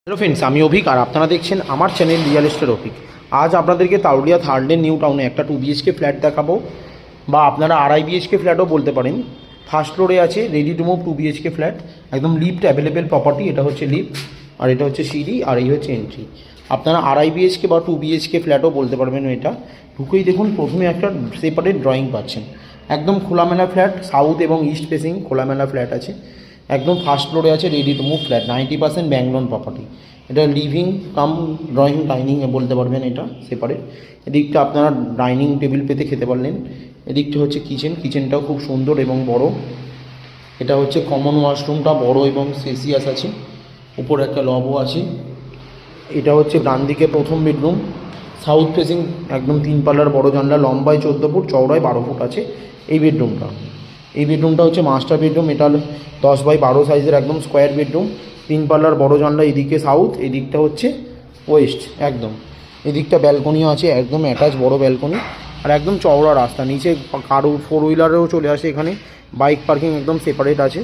Hello friends, আমি অভিক আর আপনারা দেখছেন আমার চ্যানেল রিয়েল এস্টেট অভিক। আজ আপনাদেরকে তারুলিয়া থার্ড লেন নিউ টাউনে একটা 2 BHK ফ্ল্যাট দেখাবো, বা আপনারা আড়াই BHK ফ্ল্যাটও বলতে পারেন। ফার্স্ট ফ্লোরে আছে ready to move 2 BHK flat, একদম লিফট অ্যাভেলেবেল প্রপার্টি। এটা হচ্ছে লিফট আর এটা হচ্ছে সিঁড়ি আর এই হচ্ছে এন্ট্রি। আপনারা আড়াই BHK বা 2 BHK ফ্ল্যাটও বলতে পারবেন। এটা ঢুকেই দেখুন প্রথমে একটা সেপারেট ড্রয়িং পাচ্ছেন। একদম খোলামেলা ফ্ল্যাট, সাউথ এবং ইস্ট ফেসিং খোলামেলা ফ্ল্যাট আছে। একদম ফার্স্ট ফ্লোরে আছে ready to move flat, 90% bank loan property. এটা লিভিং কাম ড্রয়িং ডাইনিং বলতে পারবেন, এটা সেপারেট। এদিকটা আপনারা ডাইনিং টেবিল পেতে খেতে পারলেন। এদিকটা হচ্ছে কিচেনটাও খুব সুন্দর এবং বড়। এটা হচ্ছে কমন ওয়াশরুমটা বড় এবং স্পেসিয়াস আছে, উপরে একটা লবও আছে। এটা হচ্ছে ডান দিকে প্রথম বেডরুম, সাউথ ফেসিং, একদম 3 পাল্লার বড় জানলা, লম্বায় 14 ফুট, চওড়ায় 12 ফুট আছে এই বেডরুমটা হচ্ছে মাস্টার বেডরুম। এটা 10x12 সাইজের একদম স্কোয়ার বেডরুম, 3 পাল্লার বড় জানলা। এদিকে সাউথ, এদিকটা হচ্ছে ওয়েস্ট। একদম এদিকটা ব্যালকনিও আছে, একদম অ্যাটাচ বড় ব্যালকনি আর একদম চওড়া রাস্তা। নিচে কারো 4 হুইলারেও চলে আসে এখানে, বাইক পার্কিং একদম সেপারেট আছে।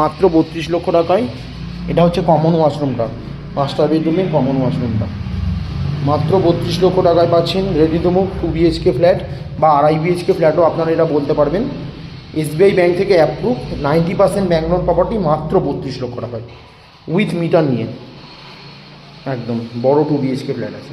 মাত্র 32 লক্ষ টাকায়। এটা হচ্ছে কমন ওয়াশরুমটা, মাস্টার বেডরুমের কমন ওয়াশরুমটা। মাত্র 32 লক্ষ টাকায় পাচ্ছেন ready to move 2 BHK flat বা আড়াই BHK ফ্ল্যাটও আপনারা এটা বলতে পারবেন। SBI ব্যাংক থেকে অ্যাপ্রুভ, 90% ব্যাংক লোন প্রপার্টি, মাত্র 32 লক্ষ টাকায় উইথ মিটার নিয়ে। একদম বড় 2 BHK ফ্ল্যাট আছে।